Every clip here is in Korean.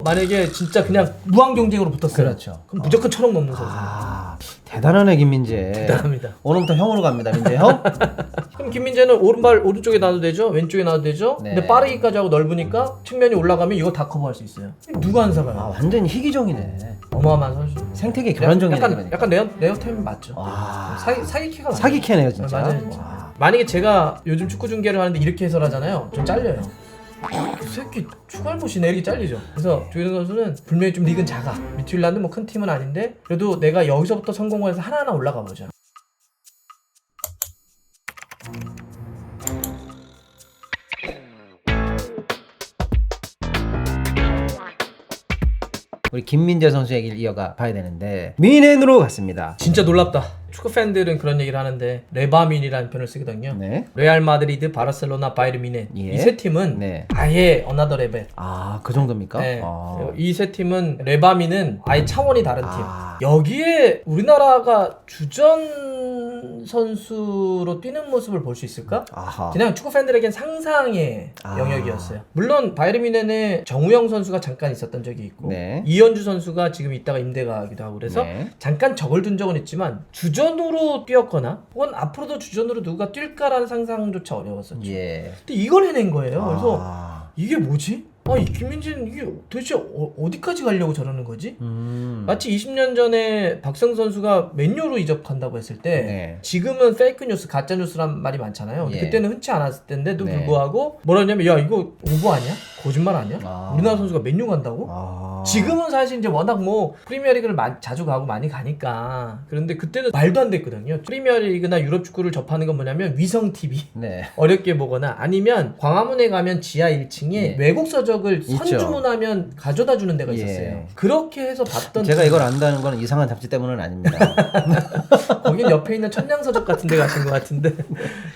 만약에 진짜 그냥 무한 경쟁으로 붙었어요. 그렇죠. 그럼 무조건 1,000억 넘는 선수. 대단하네 김민재. 대단합니다. 오늘부터 형으로 갑니다 민재 형. 그럼 김민재는 오른발 오른쪽에 놔도 되죠? 왼쪽에 놔도 되죠? 네. 근데 빠르기까지 하고 넓으니까 측면이 올라가면 이거 다 커버할 수 있어요. 누가 안 사가요? 완전 희귀종이네. 어마어마한 선수. 생태계 결혼종이네. 약간 레어템 맞죠? 사기캐가 사기캐네요 진짜. 맞아요. 만약에 제가 요즘 축구 중계를 하는데 이렇게 해설하잖아요. 좀 잘려요. 그 새끼 축구할 곳이네 이렇게 잘리죠. 그래서 조희정 선수는 분명히 좀 리그는 작아. 미드필란드 뭐 큰 팀은 아닌데 그래도 내가 여기서부터 성공을 해서 하나하나 올라가 보자. 우리 김민재 선수 얘기를 이어가 봐야 되는데 미넨으로 갔습니다. 진짜 놀랍다. 축구 팬들은 그런 얘기를 하는데 레바민이라는 표현을 쓰거든요. 네. 레알 마드리드, 바르셀로나, 바이에른 뮌헨 예. 이 세 팀은 네. 아예 어나더 레벨. 그 정도입니까? 네. 이 세 팀은 레바민은 아예 차원이 다른 팀. 여기에 우리나라가 주전 선수로 뛰는 모습을 볼 수 있을까? 그냥 축구 팬들에겐 상상의 영역이었어요. 물론 바이에른 뮌헨에 정우영 선수가 잠깐 있었던 적이 있고 네. 이현주 선수가 지금 있다가 임대가 하기도 하고 그래서 네. 잠깐 적을 둔 적은 있지만 주전으로 뛰었거나 혹은 앞으로도 주전으로 누가 뛸까라는 상상조차 어려웠었죠. 예. 근데 이걸 해낸 거예요. 그래서 이게 뭐지? 이 김민재는 이게 도대체 어디까지 가려고 저러는 거지? 마치 20년 전에 박성 선수가 맨유로 이적한다고 했을 때 네. 지금은 페이크 뉴스, 가짜 뉴스란 말이 많잖아요. 근데 예. 그때는 흔치 않았을 때인데도 네. 불구하고 뭐라 했냐면 야 이거 오버 아니야? 거짓말 아니야? 우리나라 선수가 맨유 간다고? 지금은 사실 이제 워낙 뭐 프리미어리그를 자주 가고 많이 가니까 그런데 그때는 말도 안 됐거든요. 프리미어리그나 유럽 축구를 접하는 건 뭐냐면 위성 TV 네. 어렵게 보거나 아니면 광화문에 가면 지하 1층에 외국 서적을 있죠. 선주문하면 가져다 주는 데가 예. 있었어요. 그렇게 해서 봤던 제가 이걸 안다는 건 이상한 잡지 때문은 아닙니다. 거긴 옆에 있는 천냥서적 같은 데 가신 것 같은데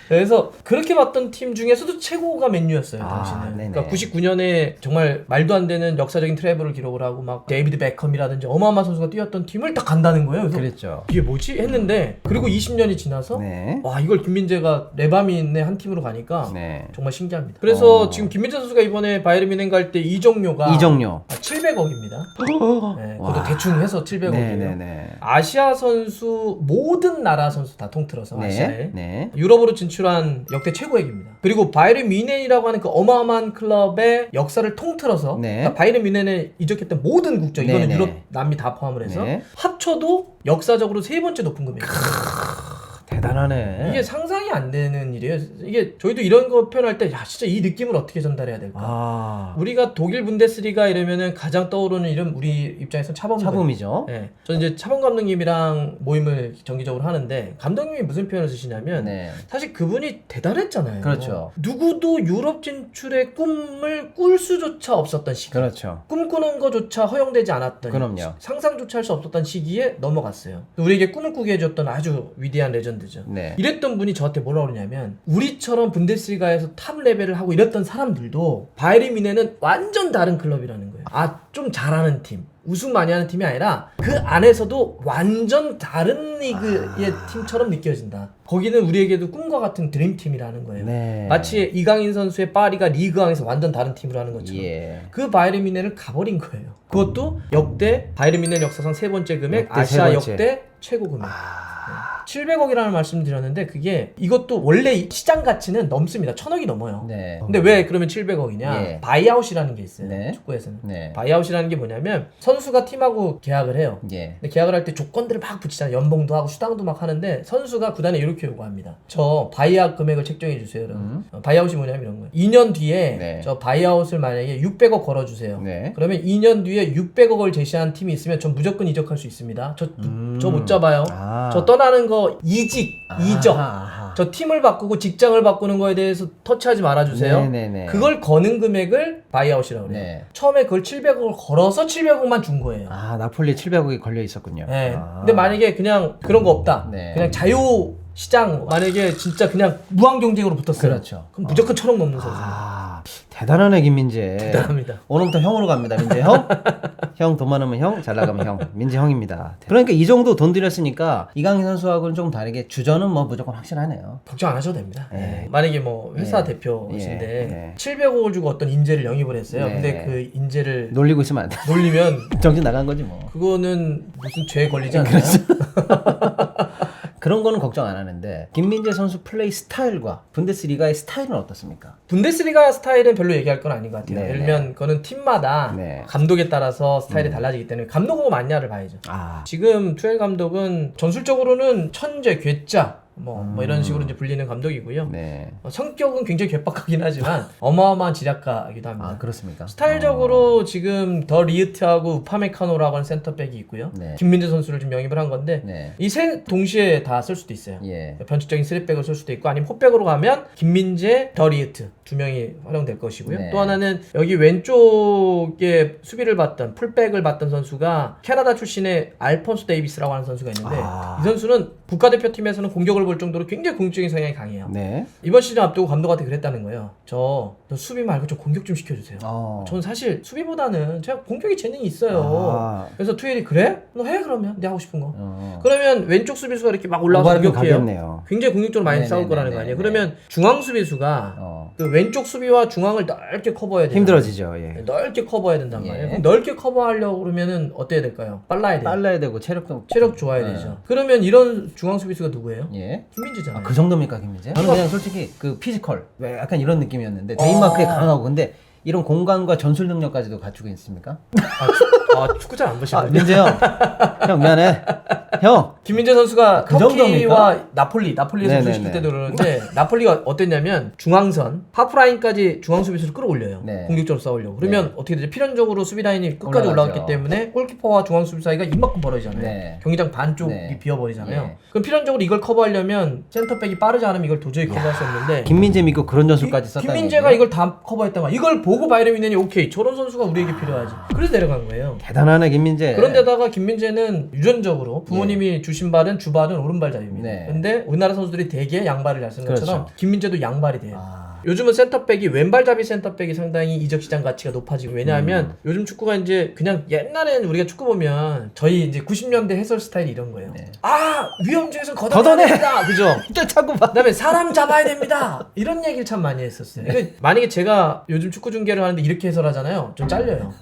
그래서 그렇게 봤던 팀 중에서도 최고가 맨유였어요 당시는. 네네. 그러니까 99년에 정말 말도 안 되는 역사적인 트래블을 기록을 하고 막 데이비드 베컴이라든지 어마어마한 선수가 뛰었던 팀을 딱 간다는 거예요. 그래서 그랬죠. 이게 뭐지? 했는데 그리고 20년이 지나서 네. 와 이걸 김민재가 레바민의 한 팀으로 가니까 네. 정말 신기합니다. 그래서 지금 김민재 선수가 이번에 바이에른 뮌헨 갈 때 이적료가 700억입니다. 네, 그것도 대충 해서 700억이에요. 네네네. 아시아 선수 모든 나라 선수 다 통틀어서 네. 아시아에 네. 유럽으로 진출한 역대 최고액입니다. 그리고 바이에른 뮌헨이라고 하는 그 어마어마한 클럽의 역사를 통틀어서 네. 그러니까 바이에른 뮌헨에 이적했던 모든 국적 이거는 네네. 유럽, 남미 다 포함을 해서 네. 합쳐도 역사적으로 세 번째 높은 금액이에요. 대단하네. 이게 상상이 안 되는 일이에요. 이게 저희도 이런 거 표현할 때 야 진짜 이 느낌을 어떻게 전달해야 될까? 우리가 독일 분데스리가 이러면은 가장 떠오르는 이름 우리 입장에서 차범이죠. 네. 저는 이제 차범 감독님이랑 모임을 정기적으로 하는데 감독님이 무슨 표현을 쓰시냐면 네. 사실 그분이 대단했잖아요. 그렇죠. 누구도 유럽 진출의 꿈을 꿀 수조차 없었던 시기. 그렇죠. 꿈꾸는 거조차 허용되지 않았던 그럼요. 상상조차 할 수 없었던 시기에 넘어갔어요. 우리에게 꿈을 꾸게 해줬던 아주 위대한 레전드죠. 네. 이랬던 분이 저한테 뭐라 그러냐면 우리처럼 분데스리가에서 탑 레벨을 하고 이랬던 사람들도 바이에른 뮌헨은 완전 다른 클럽이라는 거예요. 좀 잘하는 팀, 우승 많이 하는 팀이 아니라 그 안에서도 완전 다른 리그의 팀처럼 느껴진다. 거기는 우리에게도 꿈과 같은 드림팀이라는 거예요. 네. 마치 이강인 선수의 파리가 리그왕에서 완전 다른 팀으로 하는 것처럼 그 바이에른 뮌헨을 가버린 거예요. 그것도 역대 바이에른 뮌헨 역사상 세 번째 금액, 아시아 역대 최고 금액. 700억이라는 말씀을 드렸는데 그게 이것도 원래 시장 가치는 넘습니다. 1000억이 넘어요. 네. 근데 왜 그러면 700억이냐? 예. 바이아웃이라는 게 있어요. 네. 축구에서는. 네. 바이아웃이라는 게 뭐냐면 선수가 팀하고 계약을 해요. 예. 근데 계약을 할 때 조건들을 막 붙이잖아요. 연봉도 하고 수당도 막 하는데 선수가 구단에 이렇게 요구합니다. 저 바이아웃 금액을 책정해 주세요. 바이아웃이 뭐냐면 이런 거예요. 2년 뒤에 네. 저 바이아웃을 만약에 600억 걸어주세요. 네. 그러면 2년 뒤에 600억을 제시한 팀이 있으면 전 무조건 이적할 수 있습니다. 저 못 잡아요. 저 떠나는 거 이적. 저 팀을 바꾸고 직장을 바꾸는 거에 대해서 터치하지 말아주세요. 네네네. 그걸 거는 금액을 바이아웃이라고 그래요. 네. 처음에 그걸 700억을 걸어서 700억만 준 거예요. 나폴리 700억이 걸려 있었군요. 네. 근데 만약에 그냥 그런 거 없다. 네. 그냥 자유 시장 만약에 진짜 그냥 무한 경쟁으로 붙었어요. 그렇죠. 그럼 무조건 1,000억 넘는 선수. 대단하네 김민재. 대단합니다. 오늘부터 형으로 갑니다 민재 형. 형 돈 많으면 형, 잘 나가면 형. 민재 형입니다. 그러니까 이 정도 돈 들였으니까 이강인 선수하고는 좀 다르게 주전은 뭐 무조건 확실하네요. 걱정 안 하셔도 됩니다. 네. 만약에 뭐 회사 네. 대표신데 네. 700억을 주고 어떤 인재를 영입을 했어요. 네. 근데 그 인재를 놀리고 있으면 안 돼. 놀리면 정신 나간 거지 뭐. 그거는 무슨 죄 걸리지 않나요? 그런 거는 걱정 안 하는데 김민재 선수 플레이 스타일과 분데스리가의 스타일은 어떻습니까? 분데스리가 스타일은 별로 얘기할 건 아닌 것 같아요. 네, 예를 들면 그거는 팀마다 네. 감독에 따라서 스타일이 달라지기 때문에 감독하고 맞냐를 봐야죠. 아, 지금 투엘 감독은 전술적으로는 천재, 괴짜 뭐 이런 식으로 이제 불리는 감독이고요. 네. 성격은 굉장히 괴팍하긴 하지만 어마어마한 지략가이기도 합니다. 아, 그렇습니까? 스타일적으로 지금 더 리으트하고 우파메카노라고 하는 센터백이 있고요. 네. 김민재 선수를 좀 영입을 한 건데 네. 이 세 동시에 다 쓸 수도 있어요. 예. 변칙적인 3백을 쓸 수도 있고 아니면 포백으로 가면 김민재, 더 리으트 두 명이 활용될 것이고요. 네. 또 하나는 여기 왼쪽에 수비를 받던 풀백을 받던 선수가 캐나다 출신의 알폰소 데이비스라고 하는 선수가 있는데 아. 이 선수는 국가대표팀에서는 공격을 볼 정도로 굉장히 공격적인 성향이 강해요. 네. 이번 시즌 앞두고 감독한테 그랬다는 거예요. 너 수비 말고 좀 공격 좀 시켜주세요. 전 사실 수비보다는 제가 공격에 재능이 있어요. 아. 그래서 투엘이 그래? 너 해 그러면 내가 하고 싶은 거. 어. 그러면 왼쪽 수비수가 이렇게 막 올라와서 오바르딘 공격해요. 가겠네요. 굉장히 공격적으로 많이 네네네네. 싸울 거라는 거 아니에요. 그러면 중앙 수비수가 어. 그 왼쪽 수비와 중앙을 넓게 커버해야 돼요. 힘들어지죠. 예. 넓게 커버해야 된단 예. 말이에요. 그럼 넓게 커버하려고 그러면은 어때야 될까요? 빨라야 돼요. 빨라야 되고 체력도 체력 좋아야 네. 되죠. 그러면 이런 중앙 수비수가 누구예요? 예. 김민재잖아요. 아, 그 정도입니까, 김민재? 저는 그냥 솔직히 그 피지컬 왜 약간 이런 느낌이었는데 데인마크에 강하고 근데 이런 공간과 전술 능력까지도 갖추고 있습니까? 축구 잘 안 보시나요? 민재 형, 형 미안해. 형. 김민재 선수가 그 터키와 나폴리에서 네네네. 부르실 때도 그러는데 나폴리가 어땠냐면 중앙선 하프라인까지 중앙 수비수를 끌어올려요. 네. 공격적으로 싸우려고. 그러면 어떻게 되죠? 필연적으로 수비 라인이 끝까지 올라가죠. 올라갔기 때문에 골키퍼와 중앙 수비 사이가 이만큼 벌어지잖아요. 네. 경기장 반쪽이 네. 비어버리잖아요. 예. 그럼 필연적으로 이걸 커버하려면 센터백이 빠르지 않으면 이걸 도저히 커버할 수 없는데 김민재 믿고 그런 전술까지 썼다. 김민재가 이걸 다 커버했단 말이야. 이걸 보고 바이에른 뮌헨이 오케이 저런 선수가 우리에게 필요하지. 그래서 내려간 거예요. 대단하네 김민재. 그런데다가 김민재는 유전적으로 부모님이 주신 발은 주발은 오른발잡이입니다. 네. 근데 우리나라 선수들이 대개 양발을 잘 쓰는 것처럼 그렇죠. 김민재도 양발이 돼요. 아. 요즘은 센터백이 왼발잡이 센터백이 상당히 이적 시장 가치가 높아지고 왜냐하면 요즘 축구가 이제 그냥 옛날에는 우리가 축구 보면 저희 이제 90년대 해설 스타일이 이런 거예요. 네. 위험 중에서 걷어내! 걷어내야 됩니다. 그죠? 진짜 자꾸 봐. 그다음에 사람 잡아야 됩니다. 이런 얘기를 참 많이 했었어요. 근데 만약에 제가 요즘 축구 중계를 하는데 이렇게 해설하잖아요. 좀 잘려요.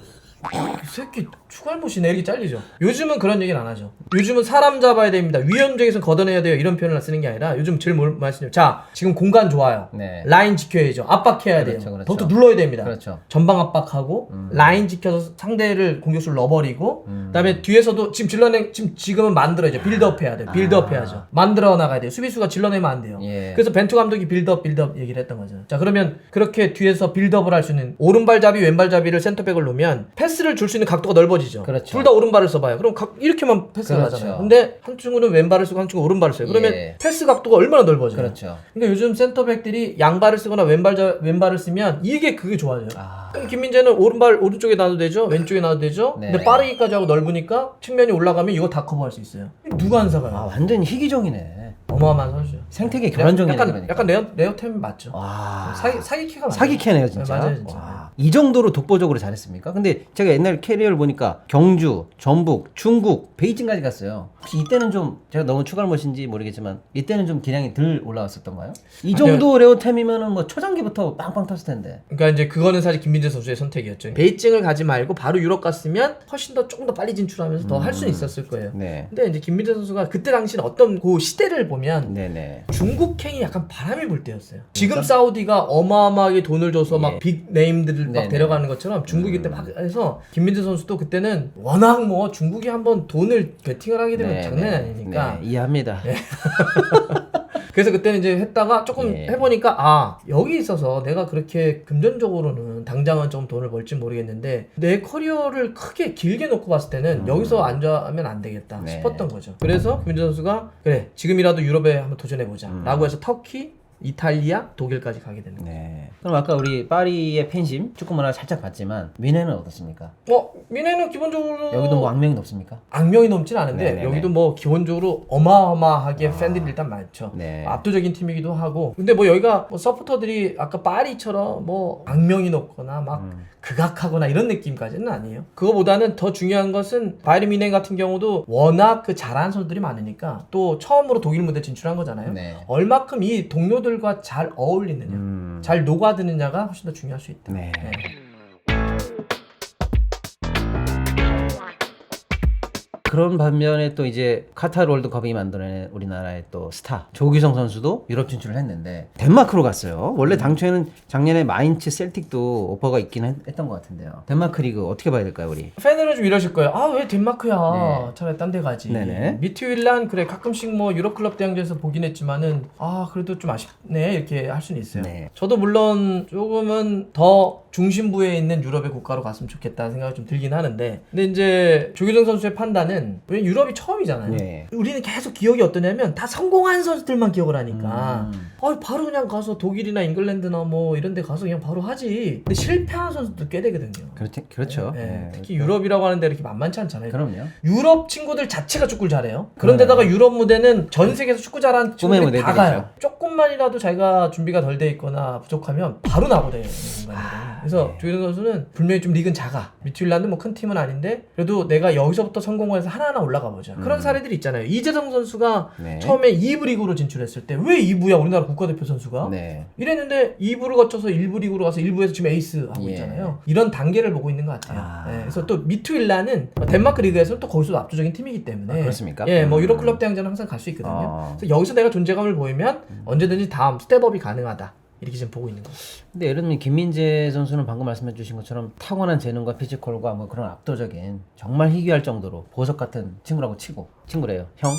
이 새끼 축알못이네 이렇게 잘리죠. 요즘은 그런 얘기는 안 하죠. 요즘은 사람 잡아야 됩니다. 위험적에서 걷어내야 돼요. 이런 표현을 쓰는 게 아니라 요즘 제일 말씀드려요. 자 지금 공간 좋아요. 네. 라인 지켜야죠. 압박해야 그렇죠, 돼요. 그렇죠. 더욱더 눌러야 됩니다. 그렇죠. 전방 압박하고 라인 지켜서 상대를 공격수를 넣어버리고 그다음에 뒤에서도 지금은 만들어야죠. 빌드업 해야 돼요. 빌드업 해야죠. 만들어 나가야 돼요. 수비수가 질러내면 안 돼요. 예. 그래서 벤투 감독이 빌드업 얘기를 했던 거죠. 자 그러면 그렇게 뒤에서 빌드업을 할 수 있는 오른발잡이 왼발잡이를 센터백을 놓으면 패스를 줄 수 있는 각도가 넓어지죠. 그렇죠. 둘 다 오른발을 써봐요. 그럼 이렇게만 패스를 그렇죠. 하잖아요. 근데 한 친구는 왼발을 쓰고 한 친구는 오른발을 써요. 그러면 예. 패스 각도가 얼마나 넓어져요. 그렇죠. 그러니까 요즘 센터백들이 양발을 쓰거나 왼발을 쓰면 그게 좋아져요. 아. 그럼 김민재는 오른쪽에 놔도 되죠, 왼쪽에 놔도 되죠. 네. 근데 빠르기까지 하고 넓으니까 측면이 올라가면 이거 다 커버할 수 있어요. 누가 안 사가요? 아 완전 희귀종이네. 어마어마한 선수죠. 생태계 교란종이네. 약간 레어템 맞죠. 와. 사기캐가 맞아요. 사기캐네요 진짜. 네, 맞아요 진짜. 와. 이 정도로 독보적으로 잘했습니까? 근데 제가 옛날 캐리어를 보니까 경주, 전북, 중국, 베이징까지 갔어요. 혹시 이때는 좀 제가 너무 추갈못인지 모르겠지만 이때는 좀 기량이 덜 올라왔었던가요? 이 정도 레오템이면은 뭐 초장기부터 빵빵 터질 텐데. 그러니까 이제 그거는 사실 김민재 선수의 선택이었죠. 베이징을 가지 말고 바로 유럽 갔으면 훨씬 더 조금 더 빨리 진출하면서 더 할 수는 있었을 거예요. 네. 근데 이제 김민재 선수가 그때 당시는 어떤 그 시대를 보면 네네. 중국행이 약간 바람이 불 때였어요. 지금 사우디가 어마어마하게 돈을 줘서 막 빅 네임들을 막 네네. 데려가는 것처럼 중국이 그때 막 해서 김민재 선수도 그때는 워낙 뭐 중국이 한번 돈을 베팅을 하게 되면 장난이 아니니까 네, 이해합니다. 그래서 그때는 이제 했다가 조금 예. 해보니까 여기 있어서 내가 그렇게 금전적으로는 당장은 좀 돈을 벌지 모르겠는데 내 커리어를 크게 길게 놓고 봤을 때는 여기서 앉아면 안 되겠다 네. 싶었던 거죠. 그래서 김민재 선수가 그래 지금이라도 유럽에 한번 도전해보자 라고 해서 터키, 이탈리아, 독일까지 가게 되는 거예요. 네. 그럼 아까 우리 파리의 팬심 축구 문화 살짝 봤지만 미네는 어떻습니까? 미네는 기본적으로 여기도 뭐 악명이 높습니까? 악명이 넘진 않은데 네네네. 여기도 뭐 기본적으로 어마어마하게 팬들이 일단 많죠. 네. 압도적인 팀이기도 하고. 근데 뭐 여기가 뭐 서포터들이 아까 파리처럼 뭐 악명이 높거나 막 극악하거나 이런 느낌까지는 아니에요. 그거보다는 더 중요한 것은 바이에른 뮌헨 같은 경우도 워낙 그 잘하는 선수들이 많으니까 또 처음으로 독일 무대 진출한 거잖아요. 네. 얼마큼 이 동료들과 잘 어울리느냐, 잘 녹아드느냐가 훨씬 더 중요할 수 있다. 네. 그런 반면에 또 이제 카타르 월드컵이 만들어낸 우리나라의 또 스타 조규성 선수도 유럽 진출을 했는데 덴마크로 갔어요. 원래 당초에는 작년에 마인츠 셀틱도 오퍼가 있긴 했던 것 같은데요. 덴마크 리그 어떻게 봐야 될까요, 우리? 팬들은 좀 이러실 거예요. 아, 왜 덴마크야? 네. 차라리 딴 데 가지. 네네. 미트윌란 그래 가끔씩 뭐 유럽 클럽 대항전에서 보긴 했지만은 그래도 좀 아쉽네 이렇게 할 수는 있어요. 네. 저도 물론 조금은 더 중심부에 있는 유럽의 국가로 갔으면 좋겠다는 생각이 좀 들긴 하는데, 근데 이제 조규성 선수의 판단은 왜 유럽이 처음이잖아요. 네. 우리는 계속 기억이 어떠냐면 다 성공한 선수들만 기억을 하니까 바로 그냥 가서 독일이나 잉글랜드나 뭐 이런 데 가서 그냥 바로 하지. 근데 실패한 선수들 꽤 되거든요. 그렇죠. 네, 네. 특히 유럽이라고 하는데 이렇게 만만치 않잖아요. 그럼요. 유럽 친구들 자체가 축구를 잘해요. 그런데다가 유럽 무대는 전 세계에서 축구 잘하는 친구들이 다 가요. 조금만이라도 자기가 준비가 덜 돼 있거나 부족하면 바로 나고돼요. 그래서 조규성 선수는 분명히 좀 리그는 작아. 미트윌란드 뭐 큰 팀은 아닌데 그래도 내가 여기서부터 성공을 해서 하나하나 올라가 보자. 그런 사례들이 있잖아요. 이재성 선수가 네. 처음에 2부 리그로 진출했을 때 왜 2부야 우리나라 국가대표 선수가? 네. 이랬는데 2부를 거쳐서 1부 리그로 가서 1부에서 지금 에이스 하고 예. 있잖아요. 이런 단계를 보고 있는 것 같아요. 네, 그래서 또 미트윌란은 덴마크 리그에서는 또 거기서도 압도적인 팀이기 때문에 그렇습니까? 예, 뭐 유럽 클럽 대항전은 항상 갈 수 있거든요. 그래서 여기서 내가 존재감을 보이면 언제든지 다음 스텝업이 가능하다. 이렇게 지금 보고 있는 거죠. 근데 예를 들면 김민재 선수는 방금 말씀해 주신 것처럼 타고난 재능과 피지컬과 뭐 그런 압도적인 정말 희귀할 정도로 보석 같은 친구라고 치고 친구래요. 형.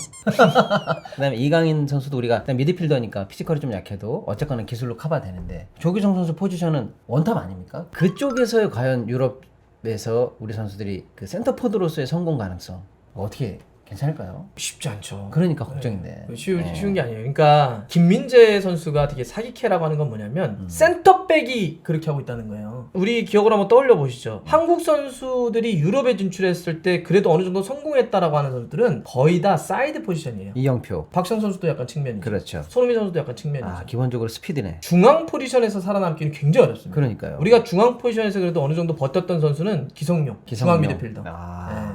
그다음에 이강인 선수도 우리가 일단 미드필더니까 피지컬이 좀 약해도 어쨌거나 기술로 커버되는데 조규성 선수 포지션은 원탑 아닙니까? 그쪽에서의 과연 유럽에서 우리 선수들이 그 센터포드로서의 성공 가능성 어떻게 괜찮을까요? 쉽지 않죠. 그러니까 걱정인데. 쉬운 게 아니에요. 그러니까 김민재 선수가 되게 사기캐라고 하는 건 뭐냐면 센터백이 그렇게 하고 있다는 거예요. 우리 기억을 한번 떠올려 보시죠. 한국 선수들이 유럽에 진출했을 때 그래도 어느 정도 성공했다라고 하는 선수들은 거의 다 사이드 포지션이에요. 이영표. 박성 선수도 약간 측면이죠. 그렇죠. 손흥민 선수도 약간 측면이죠. 기본적으로 스피드네. 중앙 포지션에서 살아남기는 굉장히 어렵습니다. 그러니까요. 우리가 중앙 포지션에서 그래도 어느 정도 버텼던 선수는 기성용. 중앙 미드필더.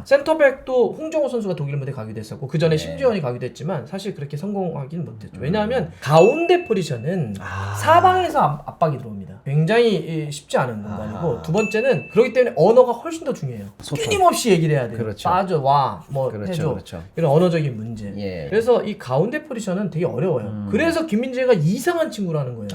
센터백도 홍정호 선수가 독일 무대 가기도 했었고 그 전에 심지원이 가기도 했지만 사실 그렇게 성공하기는 못했죠. 왜냐하면 가운데 포지션은 사방에서 압박이 들어옵니다. 굉장히 쉽지 않은 공간이고 두 번째는 그렇기 때문에 언어가 훨씬 더 중요해요. 끊임없이 얘기를 해야 돼요. 그렇죠. 빠져와 뭐 해줘. 그렇죠. 이런 언어적인 문제. 예. 그래서 이 가운데 포지션은 되게 어려워요. 그래서 김민재가 이상한 친구라는 거예요.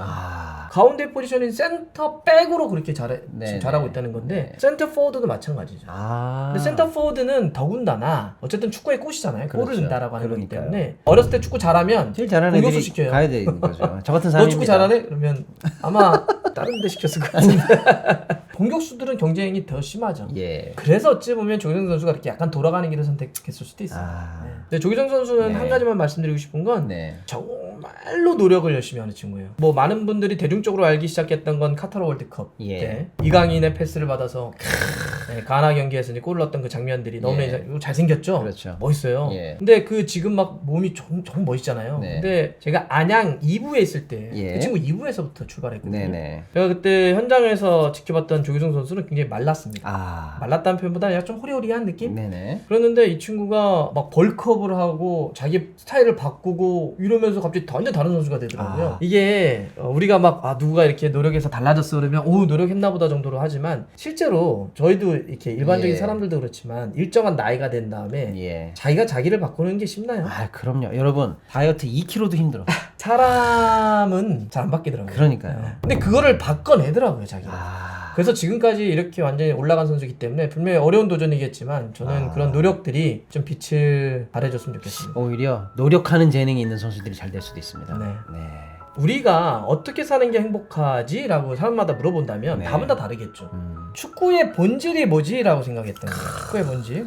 가운데 포지션인 센터백으로 그렇게 지금 잘하고 있다는 건데 센터 포워드도 마찬가지죠. 근데 센터 포워드는 더군다나 어쨌든 축구의 꽃이잖아요. 골을 넣는다라고 하는 거기 때문에 어렸을 때 축구 잘하면 제일 잘하는 공격수 애들이 시켜요. 가야 되는 거죠. 저 같은 너 사람입니다. 축구 잘하네? 그러면 아마 다른 데 시켰을 것 같은데 공격수들은 경쟁이 더 심하죠. 예. 그래서 어찌 보면 조규성 선수가 이렇게 약간 돌아가는 길을 선택했을 수도 있어요. 근데 조규성 선수는 한 가지만 말씀드리고 싶은 건 정말로 노력을 열심히 하는 친구예요. 뭐 많은 분들이 대중적으로 알기 시작했던 건 카타르 월드컵 때 이강인의 패스를 받아서 가나 경기에서 이제 골을 넣었던 그 장면들이 너무나 잘생겼죠. 그렇죠. 멋있어요. 근데 그 지금 막 몸이 정말 멋있잖아요. 근데 제가 안양 2부에 있을 때 그 친구 2부에서부터 출발했거든요. 제가 그때 현장에서 지켜봤던 조규성 선수는 굉장히 말랐습니다. 말랐다는 표현보다 약간 좀 호리호리한 느낌? 그랬는데 이 친구가 막 벌크업을 하고 자기 스타일을 바꾸고 이러면서 갑자기 완전 다른 선수가 되더라고요. 이게 우리가 막 누가 이렇게 노력해서 달라졌어 그러면 오 노력했나 보다 정도로 하지만 실제로 저희도 이렇게 일반적인 사람들도 그렇지만 일정한 나이가 된 다음에 자기가 자기를 바꾸는 게 쉽나요? 그럼요. 여러분 다이어트 2kg도 힘들어. 사람은 잘 안 바뀌더라고요. 그러니까요. 근데 그거를 바꿔내더라고요 자기가. 그래서 지금까지 이렇게 완전히 올라간 선수이기 때문에 분명히 어려운 도전이겠지만 저는 그런 노력들이 좀 빛을 발해줬으면 좋겠습니다. 오히려 노력하는 재능이 있는 선수들이 잘 될 수도 있습니다. 우리가 어떻게 사는 게 행복하지? 라고 사람마다 물어본다면 답은 다 다르겠죠. 축구의 본질이 뭐지? 라고 생각했던 거예요. 축구의 본질.